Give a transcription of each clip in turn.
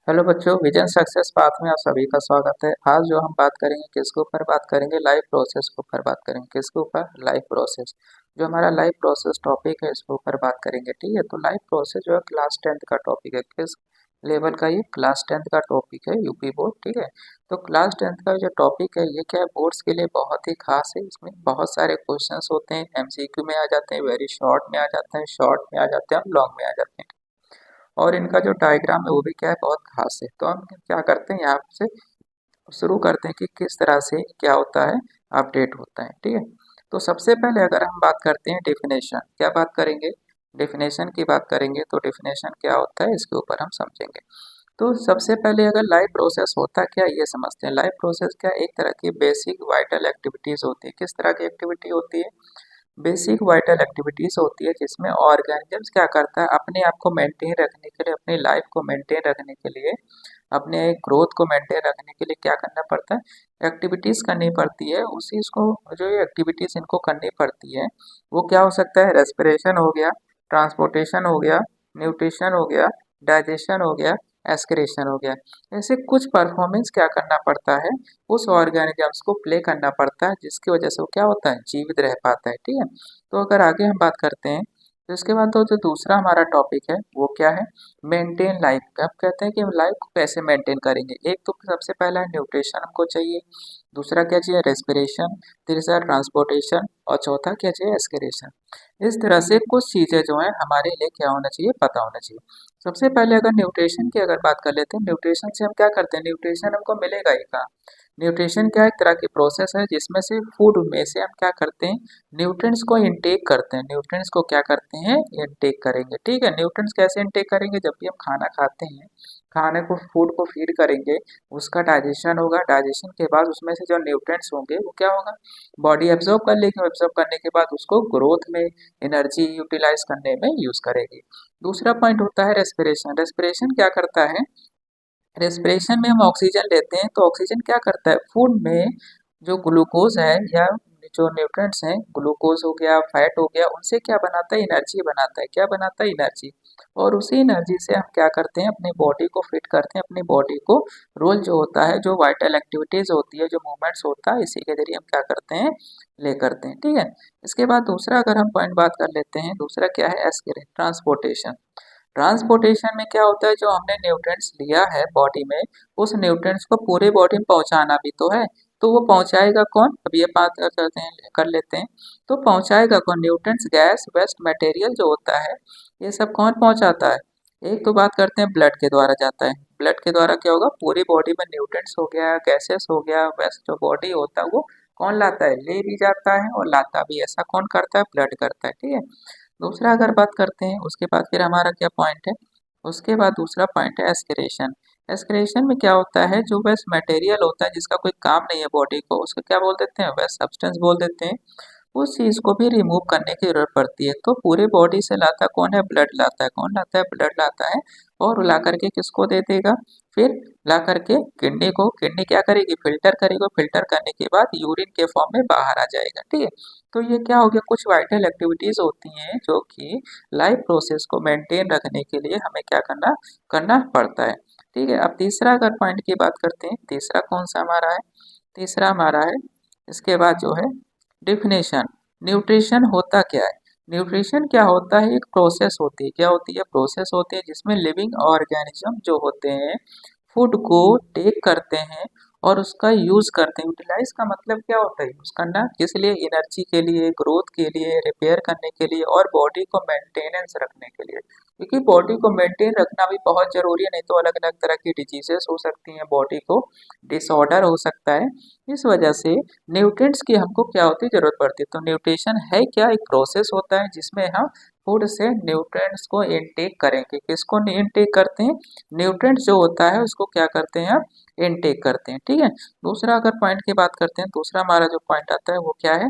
Hello बच्चों, vision success path में आप सभी का स्वागत है। आज जो हम बात करेंगे किसके ऊपर बात करेंगे, लाइफ प्रोसेस के ऊपर बात करेंगे। किसके ऊपर? Life process. जो हमारा लाइफ प्रोसेस टॉपिक है इसके ऊपर बात करेंगे। ठीक है, तो लाइफ प्रोसेस जो है क्लास 10th का टॉपिक है। किस लेवल का? ये क्लास 10th का टॉपिक है, यूपी बोर्ड। ठीक है, तो क्लास 10th का जो टॉपिक है ये क्या है, बोर्ड्स के लिए बहुत ही खास है। इसमें बहुत सारे क्वेश्चंस होते हैं, एमसीक्यू में आ जाते हैं, वेरी शॉर्ट में आ जाते हैं, शॉर्ट में आ जाते हैं और लॉन्ग में आ जाते हैं। और इनका जो डायग्राम है वो भी क्या है, बहुत खास है। तो हम क्या करते हैं, यहाँ से शुरू करते हैं कि किस तरह से क्या होता है, अपडेट होता है। ठीक है, तो सबसे पहले अगर हम बात करते हैं डेफिनेशन, क्या बात करेंगे, डेफिनेशन की बात करेंगे। तो डेफिनेशन क्या होता है इसके ऊपर हम समझेंगे। तो सबसे पहले अगर लाइफ प्रोसेस होता क्या ये समझते हैं। लाइफ प्रोसेस क्या, एक तरह की बेसिक वाइटल एक्टिविटीज होती है। किस तरह की एक्टिविटी होती है? बेसिक वाइटल एक्टिविटीज होती है जिसमें ऑर्गेनिजम्स क्या करता है, अपने आप को मेंटेन रखने के लिए, अपनी लाइफ को मेंटेन रखने के लिए, अपने ग्रोथ को मेंटेन रखने के लिए क्या करना पड़ता है, एक्टिविटीज करनी पड़ती है। उसी इसको जो ये एक्टिविटीज इनको करनी पड़ती है वो क्या हो सकता है, रेस्पिरेशन हो गया, ट्रांसपोर्टेशन हो गया, न्यूट्रिशन हो गया, डाइजेशन हो गया, एस्क्रेशन हो गया। ऐसे कुछ परफॉर्मेंस क्या करना पड़ता है, उस ऑर्गेनिजम्स को प्ले करना पड़ता है, जिसकी वजह से वो क्या होता है, जीवित रह पाता है। ठीक है, तो अगर आगे हम बात करते हैं तो इसके बाद तो जो दूसरा हमारा टॉपिक है वो क्या है, मेंटेन लाइफ। अब कहते हैं कि लाइफ को कैसे मेंटेन करेंगे। एक तो सबसे पहला है न्यूट्रिशन हमको चाहिए, दूसरा क्या चाहिए, रेस्पिरेशन, तीसरा ट्रांसपोर्टेशन और चौथा क्या चाहिए, एस्किरेशन। इस तरह से कुछ चीज़ें जो है हमारे लिए क्या होना चाहिए, पता होना चाहिए। सबसे पहले अगर न्यूट्रिशन की अगर बात कर लेते हैं, न्यूट्रिशन से हम क्या करते हैं, न्यूट्रिशन हमको मिलेगा ही कहाँ। न्यूट्रिशन क्या एक तरह की प्रोसेस है जिसमें से फूड में से हम क्या करते हैं, न्यूट्रिएंट्स को इनटेक करते हैं। न्यूट्रिएंट्स को क्या करते हैं, इनटेक करेंगे। ठीक है, न्यूट्रिएंट्स कैसे इनटेक करेंगे, जब भी हम खाना खाते हैं, खाने को फूड को फीड करेंगे, उसका डाइजेशन होगा। डाइजेशन के बाद उसमें से जो न्यूट्रिएंट्स होंगे वो क्या होगा, बॉडी एब्जॉर्ब कर लेगी। एब्जॉर्ब करने के बाद उसको ग्रोथ में, एनर्जी यूटिलाइज करने में यूज करेगी। दूसरा पॉइंट होता है रेस्पिरेशन। रेस्पिरेशन क्या करता है, रेस्पिरेशन में हम ऑक्सीजन लेते हैं, तो ऑक्सीजन क्या करता है, फूड में जो ग्लूकोज है या जो न्यूट्रिएंट्स हैं, ग्लूकोज हो गया, फैट हो गया, उनसे क्या बनाता है, एनर्जी बनाता है। क्या बनाता है, एनर्जी। और उसी एनर्जी से हम क्या करते हैं, अपनी बॉडी को फिट करते हैं। अपनी बॉडी को रोल जो होता है, जो वाइटल एक्टिविटीज होती है, जो मूवमेंट्स होता है, इसी के जरिए हम क्या करते हैं, ले करते हैं। ठीक है, इसके बाद दूसरा अगर हम पॉइंट बात कर लेते हैं, दूसरा क्या है, एस्किरे, ट्रांसपोर्टेशन। ट्रांसपोर्टेशन में क्या होता है, जो हमने न्यूट्रिएंट्स लिया है बॉडी में, उस न्यूट्रिएंट्स को पूरे बॉडी में पहुंचाना भी तो है। तो वो पहुंचाएगा कौन, अब ये बात करते हैं, कर लेते हैं। तो पहुंचाएगा कौन, न्यूट्रिएंट्स, गैस, वेस्ट मटेरियल जो होता है, ये सब कौन पहुंचाता है। एक तो बात करते हैं ब्लड के द्वारा जाता है। ब्लड के द्वारा क्या होगा, पूरी बॉडी में न्यूट्रिएंट्स हो गया, गैसेस हो गया, वेस्ट जो बॉडी होता है वो कौन लाता है, ले भी जाता है और लाता भी। ऐसा कौन करता है, ब्लड करता है। ठीक है, दूसरा अगर बात करते हैं, उसके बाद फिर हमारा क्या पॉइंट है, उसके बाद दूसरा पॉइंट है एस्किरेशन। एस्किरेशन में क्या होता है, जो वेस्ट मटेरियल होता है जिसका कोई काम नहीं है बॉडी को, उसको क्या बोल देते हैं, वेस्ट सब्सटेंस बोल देते हैं। उस चीज को भी रिमूव करने की जरूरत पड़ती है। तो पूरे बॉडी से लाता कौन है, ब्लड लाता है। कौन लाता है, ब्लड लाता है। और ला करके किसको दे देगा, फिर ला करके किडनी को। किडनी क्या करेगी, फिल्टर करेगी। फिल्टर करने के बाद यूरिन के फॉर्म में बाहर आ जाएगा। ठीक है, तो ये क्या हो गया, कुछ वाइटल एक्टिविटीज होती हैं जो कि लाइफ प्रोसेस को मेंटेन रखने के लिए हमें क्या करना करना पड़ता है। ठीक है, अब तीसरा अगर पॉइंट की बात करते हैं, तीसरा कौन सा हमारा है, तीसरा हमारा है, इसके बाद जो है डिफिनेशन। न्यूट्रिशन होता क्या है, न्यूट्रिशन क्या होता है, एक प्रोसेस होती है। क्या होती है, प्रोसेस होती है जिसमें लिविंग ऑर्गेनिज्म जो होते हैं फूड को टेक करते हैं और उसका यूज करते हैं। यूटिलाइज का मतलब क्या होता है, यूज करना, किस लिए, एनर्जी के लिए, ग्रोथ के लिए, रिपेयर करने के लिए और बॉडी को मेंटेनेंस रखने के लिए। क्योंकि बॉडी को मेंटेन रखना भी बहुत जरूरी है, नहीं तो अलग अलग तरह की डिजीजेस हो सकती हैं, बॉडी को डिसऑर्डर हो सकता है। इस वजह से न्यूट्रिएंट्स की हमको क्या होती है, जरूरत पड़ती है। तो न्यूट्रिशन है क्या, एक प्रोसेस होता है जिसमें हम फूड से न्यूट्रिएंट्स को इनटेक करेंगे। किसको इनटेक करते हैं, न्यूट्रिएंट्स जो होता है उसको क्या करते हैं, हम इनटेक करते हैं। ठीक है, दूसरा अगर पॉइंट की बात करते हैं, दूसरा हमारा जो पॉइंट आता है वो क्या है,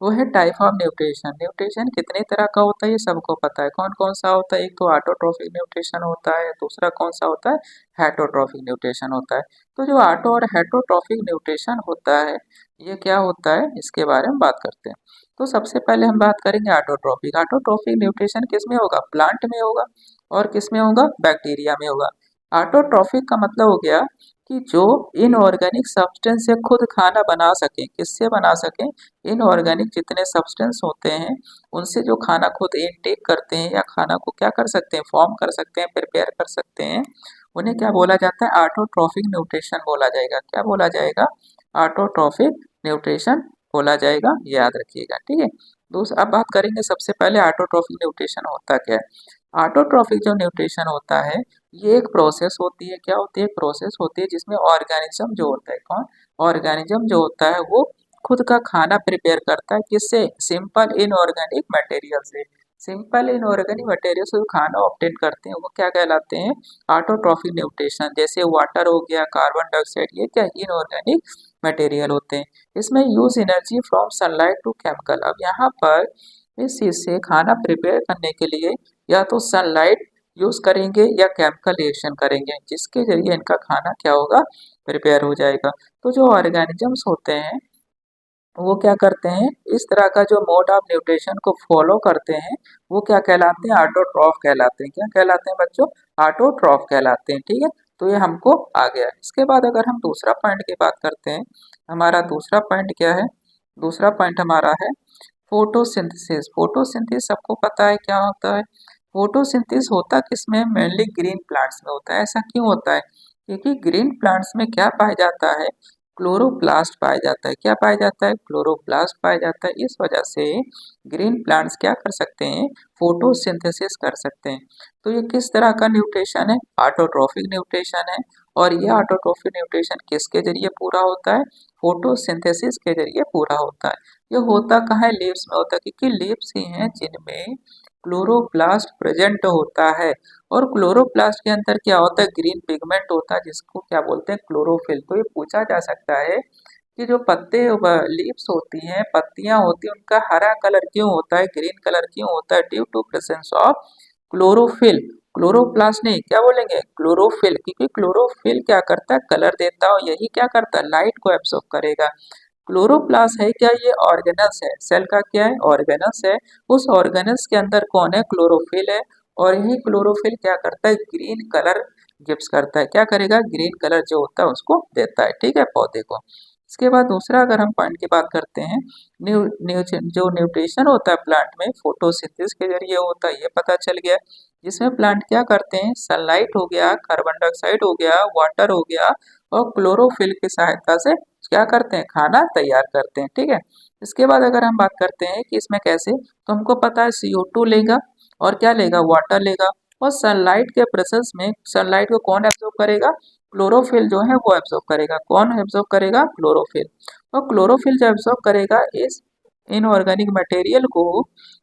वो है टाइप ऑफ न्यूट्रिशन। न्यूट्रिशन कितने तरह का होता है ये सबको पता है। कौन कौन सा होता है, एक तो ऑटोट्रोफिक न्यूट्रिशन होता है, दूसरा कौन सा होता है, हेटरोट्रोफिक न्यूट्रिशन होता है। तो जो ऑटो और हेटरोट्रोफिक न्यूट्रिशन होता है ये क्या होता है, इसके बारे में बात करते हैं। तो सबसे पहले हम बात करेंगे ऑटोट्रोफिक। ऑटोट्रोफिक न्यूट्रिशन किस में होगा, प्लांट में होगा और किस में होगा, बैक्टीरिया में होगा। ऑटोट्रॉफिक का मतलब हो गया कि जो इनऑर्गेनिक सब्सटेंस से खुद खाना बना सके, किससे बना सके, इनऑर्गेनिक जितने सब्सटेंस होते हैं उनसे जो खाना खुद इनटेक करते हैं या खाना को क्या कर सकते हैं, फॉर्म कर सकते हैं, प्रिपेयर कर सकते हैं, उन्हें क्या बोला जाता है, ऑटोट्रॉफिक न्यूट्रिशन बोला जाएगा। क्या बोला जाएगा, ऑटोट्रॉफिक न्यूट्रिशन बोला जाएगा, याद रखिएगा, ठीक है। दूसरा अब बात करेंगे सबसे पहले ऑटोट्रॉफिक न्यूट्रिशन होता क्या है। ऑटोट्रॉफिक जो न्यूट्रिशन होता है ये एक प्रोसेस होती है, क्या होती है, एक प्रोसेस होती है जिसमें ऑर्गेनिज्म जो होता है, कौन, ऑर्गेनिज्म जो होता है वो खुद का खाना प्रिपेयर करता है, किससे, सिंपल इनऑर्गेनिक मटेरियल से। सिंपल इनऑर्गेनिक मटेरियल से जो खाना ऑब्टेन करते हैं वो क्या कहलाते हैं, ऑटोट्रॉफिक न्यूट्रिशन। जैसे वाटर हो गया, कार्बन डाइऑक्साइड, ये क्या इनऑर्गेनिक मटेरियल होते हैं। इसमें use energy from sunlight to chemical. अब यहाँ पर इस चीज से खाना प्रिपेयर करने के लिए या तो सनलाइट यूज करेंगे या केमिकल रिएक्शन करेंगे, जिसके जरिए इनका खाना क्या होगा, प्रिपेयर हो जाएगा। तो जो ऑर्गेनिजम्स होते हैं वो क्या करते हैं, इस तरह का जो मोड ऑफ न्यूट्रिशन को फॉलो करते हैं वो क्या कहलाते हैं, ऑटोट्रॉफ कहलाते हैं। क्या कहलाते हैं बच्चों, ऑटोट्रॉफ कहलाते हैं, ठीक है। तो ये हमको आ गया। इसके बाद अगर हम दूसरा पॉइंट की बात करते हैं, हमारा दूसरा पॉइंट क्या है, दूसरा पॉइंट हमारा है फोटोसिंथेसिस। फोटोसिंथेसिस सबको पता है क्या होता है। फोटोसिंथेसिस होता किसमें, मेनली ग्रीन प्लांट्स में होता है। ऐसा क्यों होता है, क्योंकि ग्रीन प्लांट्स में क्या पाया जाता है, क्लोरोप्लास्ट पाया जाता है। क्या पाया जाता है, क्लोरोप्लास्ट पाया जाता है। इस वजह से ग्रीन प्लांट्स क्या कर सकते हैं, फोटोसिंथेसिस कर सकते हैं। तो ये किस तरह का न्यूट्रिशन है, ऑटोट्रॉफिक न्यूट्रिशन है। और ये ऑटोट्रॉफिक न्यूट्रिशन किसके जरिए पूरा होता है, फोटोसिंथेसिस के जरिए पूरा होता है। ये होता कहाँ है, लीव्स में होता है, क्योंकि लीव्स ही हैं जिनमें क्लोरोप्लास्ट प्रेजेंट होता है। और क्लोरोप्लास्ट के अंदर क्या होता है, ग्रीन पिगमेंट होता है, जिसको क्या बोलते हैं, क्लोरोफिल। तो ये पूछा जा सकता है कि जो पत्ते लीव्स होती हैं, पत्तियां होती हैं, उनका हरा कलर क्यों होता है, ग्रीन कलर क्यों होता है, due to presence of chlorophyll. Chloroplast नहीं, क्या बोलेंगे, क्लोरोफिल। क्योंकि क्लोरोफिल क्या करता है, कलर देता है, और यही क्या करता है, लाइट को एब्सॉर्ब करेगा। क्लोरोप्लास्ट है क्या, ये ऑर्गेनल्स है, सेल का क्या है, ऑर्गेनल्स है। उस ऑर्गेनल्स के अंदर कौन है, क्लोरोफिल है। और यही क्लोरोफिल क्या करता है, ग्रीन कलर गिव्स करता है। क्या करेगा, ग्रीन कलर जो होता है उसको देता है, ठीक है, पौधे को। इसके बाद दूसरा अगर हम पॉइंट की बात करते हैं, जो न्यूट्रिशन होता है प्लांट में फोटोसिंथेसिस के जरिए होता है, ये पता चल गया। जिसमें प्लांट क्या करते हैं, सनलाइट हो गया, कार्बन डाइऑक्साइड हो गया, वाटर हो गया, और क्लोरोफिल की सहायता से क्या करते हैं, खाना तैयार करते हैं, ठीक है। इसके बाद अगर हम बात करते हैं कि इसमें कैसे, तो हमको पता है CO2 लेगा और क्या लेगा, वाटर लेगा। और सनलाइट के प्रोसेस में सनलाइट को कौन एब्जॉर्ब करेगा, क्लोरोफिल जो है वो एब्जॉर्ब करेगा। कौन एब्जॉर्ब करेगा, क्लोरोफिल। और क्लोरोफिल जो एब्जॉर्ब करेगा इस इनऑर्गेनिक मटेरियल को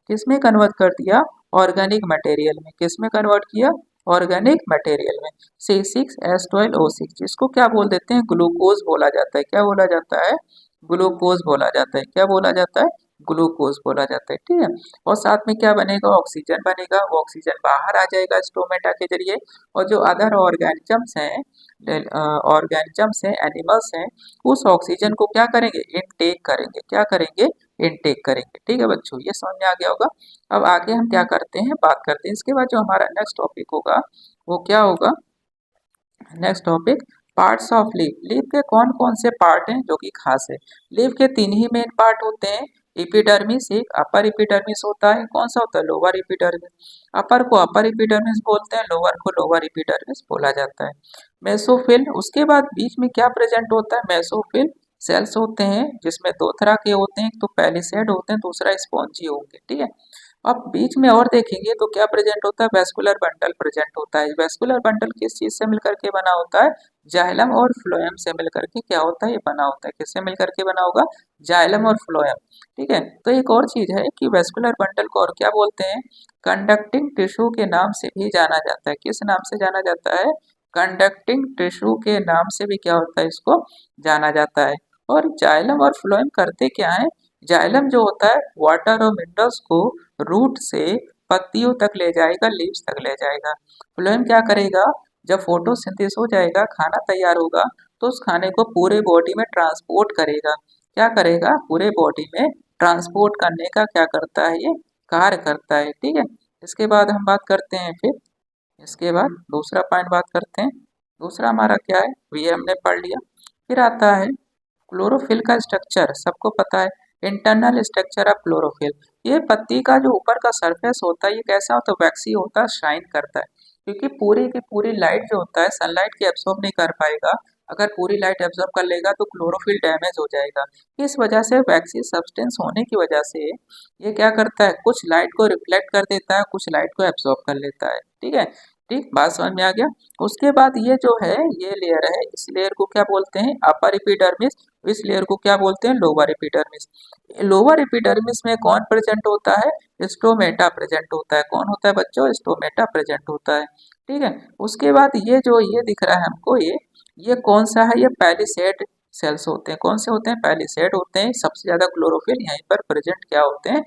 किसमें कन्वर्ट कर दिया, ऑर्गेनिक मटेरियल में। किसमें कन्वर्ट किया, ऑर्गेनिक मटेरियल में। C6H12O6, जिसको क्या बोल देते हैं, ग्लूकोज बोला जाता है। क्या बोला जाता है, ग्लूकोज बोला जाता है। क्या बोला जाता है, ग्लूकोज बोला जाता है, ठीक है। और साथ में क्या बनेगा, ऑक्सीजन बनेगा। वो ऑक्सीजन बाहर आ जाएगा स्टोमेटा के जरिए। और जो अदर ऑर्गेनिजम्स हैं, एनिमल्स हैं, उस ऑक्सीजन को क्या करेंगे, इनटेक करेंगे। क्या करेंगे, इनटेक करेंगे, ठीक है बच्चों, ये समझ में आ गया होगा। अब आगे हम क्या करते हैं, बात करते हैं। इसके बाद जो हमारा नेक्स्ट टॉपिक होगा वो क्या होगा, next topic, parts of leaf. Leaf के कौन कौन से पार्ट हैं जो कि खास है। लीफ के तीन ही मेन पार्ट होते हैं, एपिडर्मिस, एक अपर एपिडर्मिस होता है, कौन सा होता है, लोअर एपिडर्मिस। अपर को अपर एपिडर्मिस बोलते हैं, लोअर को लोअर एपिडर्मिस बोला जाता है। मेसोफिल, उसके बाद बीच में क्या प्रेजेंट होता है, मेसोफिल सेल्स होते हैं, जिसमें दो तरह के होते हैं, एक तो पैलिसेड होते हैं, दूसरा स्पॉन्जी होंगे, ठीक है। अब बीच में और देखेंगे तो क्या प्रेजेंट होता है, वेस्कुलर बंडल प्रेजेंट होता है। वेस्कुलर बंडल किस चीज से मिलकर के बना होता है, जाइलम और फ्लोएम से मिलकर के क्या होता है, ये बना होता है। किससे मिलकर के बना होगा, जाइलम और फ्लोएम, ठीक है। तो एक और चीज है कि वेस्कुलर बंडल को और क्या बोलते हैं, कंडक्टिंग टिश्यू के नाम से भी जाना जाता है। किस नाम से जाना जाता है, कंडक्टिंग टिश्यू के नाम से भी क्या होता है, इसको जाना जाता है। और जाइलम और फ्लोएम करते क्या है, जाइलम जो होता है वाटर और मिनरल्स को रूट से पत्तियों तक ले जाएगा, लीव्स तक ले जाएगा। फ्लोएम क्या करेगा, जब फोटोसिंथेसिस हो जाएगा, खाना तैयार होगा, तो उस खाने को पूरे बॉडी में ट्रांसपोर्ट करेगा। क्या करेगा, पूरे बॉडी में ट्रांसपोर्ट करने का क्या करता है, ये कार्य करता है, ठीक है। इसके बाद हम बात करते हैं फिर इसके बाद दूसरा पॉइंट बात करते हैं। दूसरा हमारा क्या है, ये हमने पढ़ लिया। फिर आता है क्लोरोफिल का स्ट्रक्चर। सबको पता है इंटरनल स्ट्रक्चर ऑफ क्लोरोफिल। ये पत्ती का जो ऊपर का सरफेस होता है ये कैसा होता है, वैक्सी होता है, शाइन करता है। क्योंकि पूरी की पूरी लाइट जो होता है सनलाइट की एब्सॉर्ब नहीं कर पाएगा। अगर पूरी लाइट एब्जॉर्ब कर लेगा तो क्लोरोफिल डैमेज हो जाएगा। इस वजह से वैक्सी सब्सटेंस होने की वजह से ये क्या करता है, कुछ लाइट को रिफ्लेक्ट कर देता है, कुछ लाइट को एब्जॉर्ब कर लेता है। ठीक है, ठीक बात समझ में आ गया। उसके बाद ये जो है ये लेयर है, इस लेयर को क्या बोलते हैं, अपर एपिडर्मिस। इस लेयर को क्या बोलते हैं, लोअर एपिडर्मिस। लोअर एपिडर्मिस में कौन प्रेजेंट होता है, स्टोमेटा प्रेजेंट होता है। कौन होता है बच्चों, स्टोमेटा प्रेजेंट होता है। ठीक है, उसके बाद ये जो ये दिख रहा है हमको, ये कौन सा है, ये पैलिसेड सेल्स होते हैं। कौन से होते हैं, पैलिसेड होते हैं। सबसे ज्यादा क्लोरोफिल यहीं पर प्रेजेंट क्या होते हैं,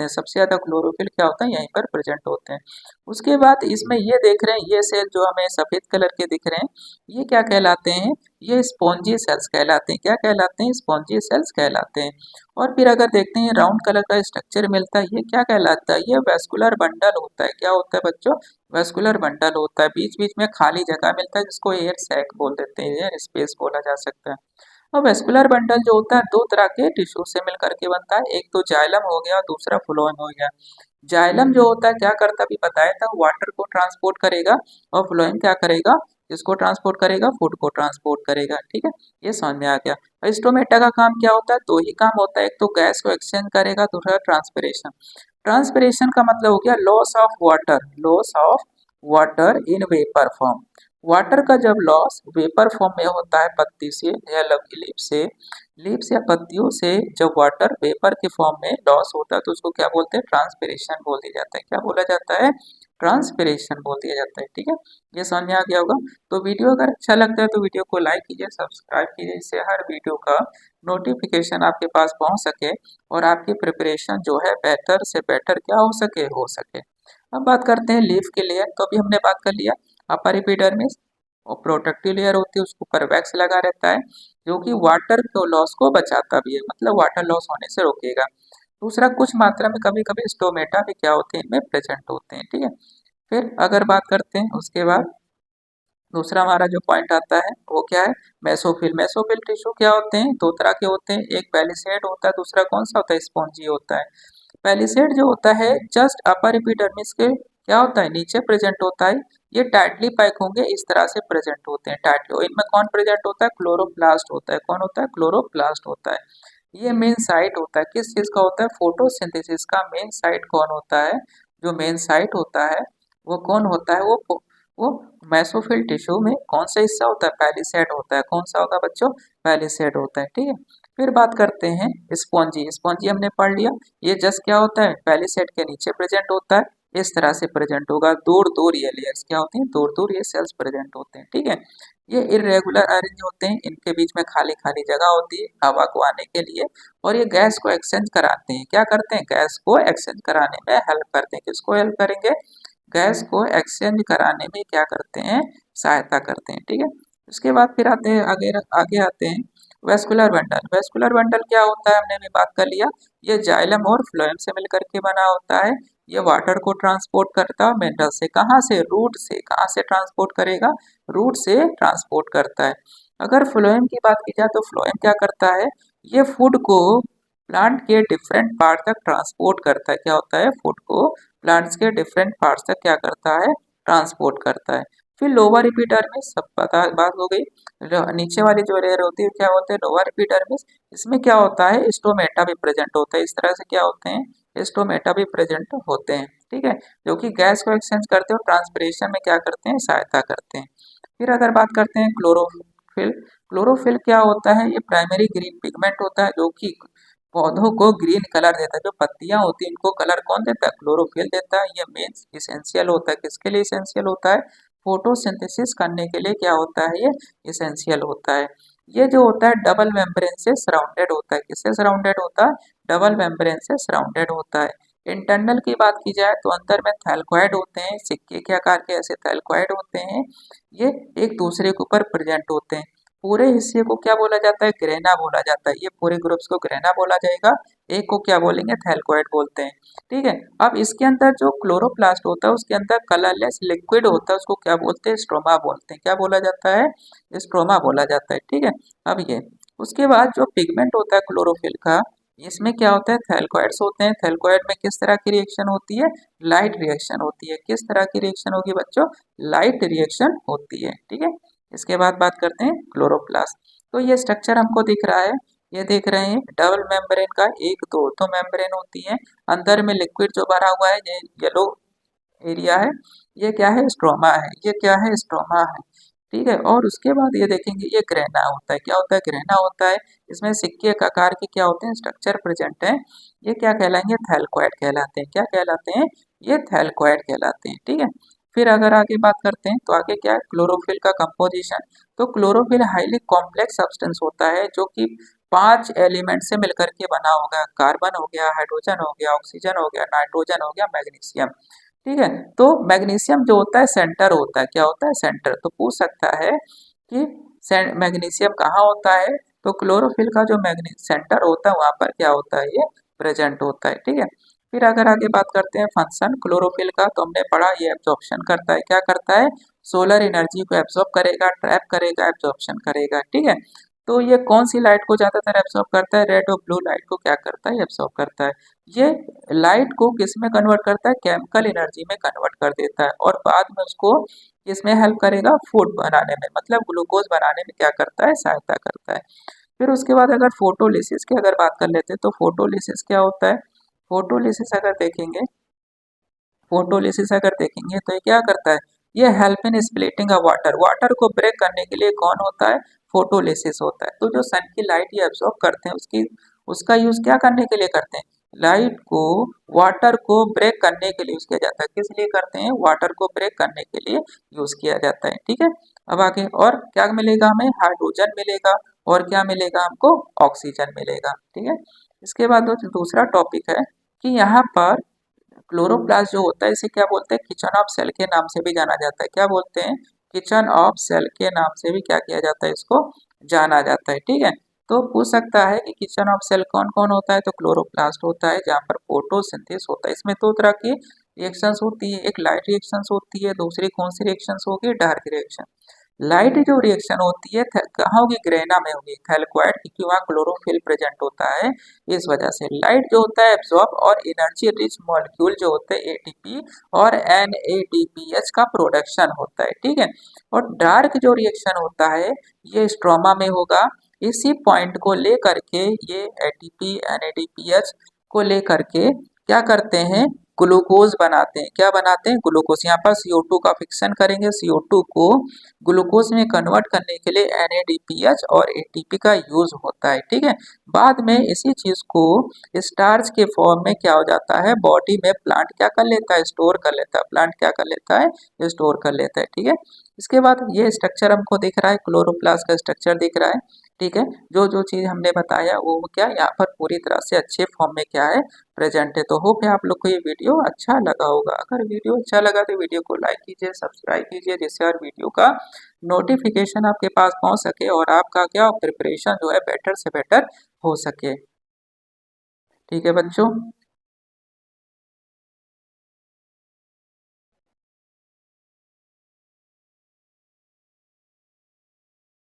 सबसे ज्यादा क्लोरोफिल क्या होता है, यहीं पर प्रेजेंट होते हैं। उसके बाद इसमें ये देख रहे हैं, ये सेल जो हमें सफेद कलर के दिख रहे हैं ये क्या कहलाते हैं, ये स्पॉन्जी सेल्स कहलाते हैं। क्या कहलाते हैं, स्पॉन्जी सेल्स कहलाते हैं। और फिर अगर देखते हैं राउंड कलर का स्ट्रक्चर मिलता है, ये क्या कहलाता है, ये वेस्कुलर बंडल होता है। क्या होता है बच्चों, वेस्कुलर बंडल होता है। बीच बीच में खाली जगह मिलता है जिसको एयर सैक बोल देते हैं, एयर स्पेस बोला जा सकता है। और वेस्कुलर बंडल जो होता है दो तरह के टिश्यू से मिलकर के बनता है, एक तो जाइलम हो गया और दूसरा फ्लोएम हो गया। जाइलम जो होता है क्या करता है, अभी बताया था, वाटर को ट्रांसपोर्ट करेगा। और फ्लोएम क्या करेगा, इसको ट्रांसपोर्ट करेगा, फूड को ट्रांसपोर्ट करेगा। ठीक है, ये समझ में आ गया। और स्टोमेटा का काम क्या होता है, दो ही काम होता है, एक तो गैस को एक्सचेंज करेगा, दूसरा ट्रांसपिरेशन। ट्रांसपिरेशन का मतलब हो गया loss of water, loss of water in vapour form. Water का जब लॉस वेपर फॉर्म में होता है पत्ती से या लीव्स या पत्तियों से, जब वाटर वेपर के फॉर्म में लॉस होता है तो उसको क्या बोलते हैं, ट्रांसपिरेशन बोल दिया जाता है। क्या बोला जाता है, ट्रांसपिरेशन बोल दिया जाता है। ठीक है, ये समझ में आ गया होगा। तो वीडियो अगर अच्छा लगता है तो वीडियो को लाइक कीजिए, सब्सक्राइब कीजिए, इससे हर वीडियो का नोटिफिकेशन आपके पास पहुंच सके और आपकी प्रिपरेशन जो है बेटर से बेटर क्या हो सके। अब बात करते हैं लीफ के लेयर। तो अभी हमने बात कर लिया अपर एपिडर्मिस, और प्रोटेक्टिव लेयर होती है, उसके ऊपर वैक्स लगा रहता है जो कि वाटर को लॉस को बचाता भी है, मतलब वाटर लॉस होने से रोकेगा। दूसरा, कुछ मात्रा में कभी कभी स्टोमेटा भी क्या होते हैं, इनमें प्रेजेंट होते हैं। ठीक है, फिर अगर बात करते हैं उसके बाद दूसरा हमारा जो पॉइंट आता है वो क्या है, मेसोफिल। मेसोफिल टिश्यू क्या होते हैं, दो तरह के होते हैं, एक पैलिसेड होता है, दूसरा कौन सा होता है, स्पॉन्जी होता है। पैलिसेड जो होता है जस्ट अपर एपिडर्मिस के क्या होता है, नीचे प्रेजेंट होता है। ये टाइटली पैक होंगे, इस तरह से प्रेजेंट होते हैं टाइटली। इनमें कौन प्रेजेंट होता है, क्लोरोप्लास्ट होता है। कौन होता है, क्लोरोप्लास्ट होता है। ये मेन साइट होता है, किस चीज का होता है, फोटोसिंथेसिस का मेन साइट कौन होता है, जो मेन साइट होता है वो कौन होता है, वो मेसोफिल टिश्यू में कौन सा हिस्सा होता है, पैलिसेड होता है। कौन सा होगा बच्चों, पैलिसेड होता है। ठीक है, फिर बात करते हैं स्पॉन्जी। स्पॉन्जी हमने पढ़ लिया, ये जस्ट क्या होता है, पैलिसेड के नीचे प्रेजेंट होता है, इस तरह से प्रेजेंट होगा, दूर दूर ये लेयर्स क्या होती हैं, दूर दूर ये सेल्स प्रेजेंट होते हैं। ठीक है, ये इरेगुलर अरेंज होते हैं, इनके बीच में खाली खाली जगह होती है हवा को आने के लिए। और ये गैस को एक्सचेंज कराते हैं, क्या करते हैं, गैस को एक्सचेंज कराने में हेल्प करते हैं। किसको हेल्प करेंगे, गैस को एक्सचेंज कराने में क्या करते हैं, सहायता करते हैं। ठीक है, उसके बाद फिर आते हैं आगे आगे आते हैं वेस्कुलर बंडल। वेस्कुलर बंडल क्या होता है, हमने भी बात कर लिया, ये जाइलम और फ्लोएम से मिलकर के बना होता है। ये वाटर को ट्रांसपोर्ट करता है मिनरल से, कहाँ से, रूट से। कहाँ से ट्रांसपोर्ट करेगा, रूट से ट्रांसपोर्ट करता है। अगर फ्लोएम की बात की जाए तो फ्लोएम क्या करता है, ये फूड को प्लांट के डिफरेंट पार्ट तक ट्रांसपोर्ट करता है। क्या होता है, फूड को प्लांट्स के डिफरेंट पार्ट्स तक क्या करता है, ट्रांसपोर्ट करता है। फिर लोअर एपिडर्मिस, सब पता बात हो गई। नीचे वाली जो लेयर होती है क्या होते हैं, लोअर एपिडर्मिस। इसमें क्या होता है, स्टोमेटा भी प्रेजेंट होता है। इस तरह से क्या होते हैं, स्टोमेटा भी प्रेजेंट होते हैं। ठीक है, जो कि गैस को एक्सचेंज करते हैं और ट्रांसपिरेशन में क्या करते हैं, सहायता करते हैं। फिर अगर बात करते हैं क्लोरोफिल। क्लोरोफिल क्या होता है, ये प्राइमरी ग्रीन पिगमेंट होता है जो कि पौधों को ग्रीन कलर देता है। जो पत्तियां होती हैं इनको कलर कौन देता है, क्लोरोफिल देता है। ये मेन इसेंशियल होता है, किसके लिए इसेंशियल होता है, फोटोसिंथेसिस करने के लिए क्या होता है, ये इसेंशियल होता है। ये जो होता है डबल मेम्ब्रेन से सराउंडेड होता है। किससे सराउंडेड होता है, डबल मेम्ब्रेन से सराउंडेड होता है। इंटरनल की बात की जाए तो अंदर में थैलकॉइड होते हैं, सिक्के के आकार के ऐसे थैलकॉइड होते हैं। ये एक दूसरे के ऊपर प्रेजेंट होते हैं। पूरे हिस्से को क्या बोला जाता है, ग्रेना बोला जाता है। ये पूरे ग्रुप्स को ग्रेना बोला जाएगा, एक को क्या बोलेंगे, थैलकोइड बोलते हैं। ठीक है, अब इसके अंदर जो क्लोरोप्लास्ट होता है उसके अंदर कलरलेस लिक्विड होता है, उसको क्या बोलते हैं, स्ट्रोमा बोलते हैं। क्या बोला जाता है, स्ट्रोमा बोला जाता है। ठीक है, अब ये उसके बाद जो पिगमेंट होता है क्लोरोफिल का, इसमें क्या होता है, थैलकोइड्स होते हैं। थैलकोइड में किस तरह की रिएक्शन होती है, लाइट रिएक्शन होती है। किस तरह की रिएक्शन होगी बच्चों, लाइट रिएक्शन होती है। ठीक है, इसके बाद बात करते हैं क्लोरोप्लास्ट। तो ये स्ट्रक्चर हमको दिख रहा है, ये देख रहे हैं डबल मेम्ब्रेन का, एक दो तो मेम्ब्रेन होती है, अंदर में लिक्विड जो भरा हुआ है ये येलो एरिया है, ये क्या है, स्ट्रोमा है। ये क्या है, स्ट्रोमा है। ठीक है, और उसके बाद ये देखेंगे ये ग्रेना होता है। क्या होता है, ग्रेना होता है। इसमें सिक्के के आकार के क्या होते हैं, स्ट्रक्चर प्रेजेंट है। ये क्या कहलाएंगे, थैलकोइड कहलाते हैं। क्या कहलाते हैं, ये थैलकोइड कहलाते हैं। ठीक है, फिर अगर आगे बात करते हैं तो आगे क्या है, क्लोरोफिल का कंपोजिशन। तो क्लोरोफिल हाईली कॉम्प्लेक्स सब्सटेंस होता है जो कि 5 एलिमेंट से मिलकर के बना होगा। कार्बन हो गया, हाइड्रोजन हो गया, ऑक्सीजन हो गया, नाइट्रोजन हो गया, मैग्नीशियम। ठीक है, तो मैग्नीशियम जो होता है सेंटर होता है। क्या होता है, सेंटर। तो पूछ सकता है कि मैग्नीशियम कहाँ होता है, तो क्लोरोफिल का जो मैग्नी सेंटर होता है वहां पर क्या होता है, ये प्रेजेंट होता है। ठीक है, फिर अगर आगे बात करते हैं फंक्शन क्लोरोफिल का, तो हमने पढ़ा ये एब्जॉर्प्शन करता है। क्या करता है, सोलर एनर्जी को एब्जॉर्ब करेगा, ट्रैप करेगा, एब्जॉर्प्शन करेगा। ठीक है, तो ये कौन सी लाइट को ज्यादातर एब्जॉर्ब करता है, रेड और ब्लू लाइट को क्या करता है, एब्जॉर्ब करता है। ये लाइट को किस में कन्वर्ट करता है, केमिकल एनर्जी में कन्वर्ट कर देता है, और बाद में उसको किसमें हेल्प करेगा, फूड बनाने में, मतलब ग्लूकोज बनाने में क्या करता है, सहायता करता है। फिर उसके बाद अगर फोटोलिसिस की अगर बात कर लेते हैं, तो फोटोलिसिस क्या होता है, फोटोलिसिस अगर देखेंगे, फोटोलिसिस अगर देखेंगे तो ये क्या करता है, ये help in splitting a water. Water को ब्रेक करने के लिए कौन होता है, फोटोलिसिस होता है। तो जो सन की लाइट ये एब्जॉर्ब करते हैं उसकी उसका यूज क्या करने के लिए करते हैं, लाइट को, वाटर को ब्रेक करने के लिए यूज किया जाता है। किस लिए करते हैं, वाटर को ब्रेक करने के लिए यूज किया जाता है। ठीक है, अब आगे और क्या मिलेगा हमें, हाइड्रोजन मिलेगा, और क्या मिलेगा हमको, ऑक्सीजन मिलेगा। ठीक है, इसके बाद दूसरा टॉपिक है कि यहाँ पर क्लोरोप्लास्ट जो होता है इसे क्या बोलते हैं, किचन ऑफ सेल के नाम से भी जाना जाता है। क्या बोलते हैं, किचन ऑफ सेल के नाम से भी क्या किया जाता है, इसको जाना जाता है। ठीक है, तो पूछ सकता है कि किचन ऑफ सेल कौन कौन होता है, तो क्लोरोप्लास्ट होता है, जहाँ पर फोटोसिंथेसिस होता है। इसमें दो तरह की रिएक्शंस होती है, एक लाइट रिएक्शंस होती है, दूसरी कौन सी रिएक्शंस होगी, डार्क रिएक्शन। लाइट जो रिएक्शन होती है कहाँ होगी, ग्रेना में होगी, थैलकोइड, क्योंकि वहाँ क्लोरोफिल प्रेजेंट होता है। इस वजह से लाइट जो होता है एब्जॉर्ब और एनर्जी रिच मॉलिक्यूल जो होते हैं एटीपी और एनएडीपीएच का प्रोडक्शन होता है। ठीक है, और डार्क जो रिएक्शन होता है ये स्ट्रोमा में होगा। इसी पॉइंट को लेकर के ये एटीपी एनएडीपीएच को लेकर के क्या करते हैं, ग्लूकोज बनाते हैं। क्या बनाते हैं, ग्लूकोज। यहाँ पर CO2 का फिक्शन करेंगे, CO2 को ग्लूकोज में कन्वर्ट करने के लिए NADPH और ATP का यूज होता है। ठीक है, बाद में इसी चीज को स्टार्च के फॉर्म में क्या हो जाता है, बॉडी में प्लांट क्या कर लेता है, स्टोर कर लेता है। प्लांट क्या कर लेता है, स्टोर कर लेता है। ठीक है, इसके बाद ये स्ट्रक्चर हमको दिख रहा है, क्लोरोप्लास्ट का स्ट्रक्चर दिख रहा है। ठीक है, जो जो चीज हमने बताया वो क्या यहाँ पर पूरी तरह से अच्छे फॉर्म में क्या है, प्रेजेंट है। तो होप है आप लोग को ये वीडियो अच्छा लगा होगा। अगर वीडियो अच्छा लगा तो वीडियो को लाइक कीजिए, सब्सक्राइब कीजिए, जिससे हर वीडियो का नोटिफिकेशन आपके पास पहुंच सके और आपका क्या प्रिपरेशन जो है बेटर से बेटर हो सके। ठीक है बच्चों।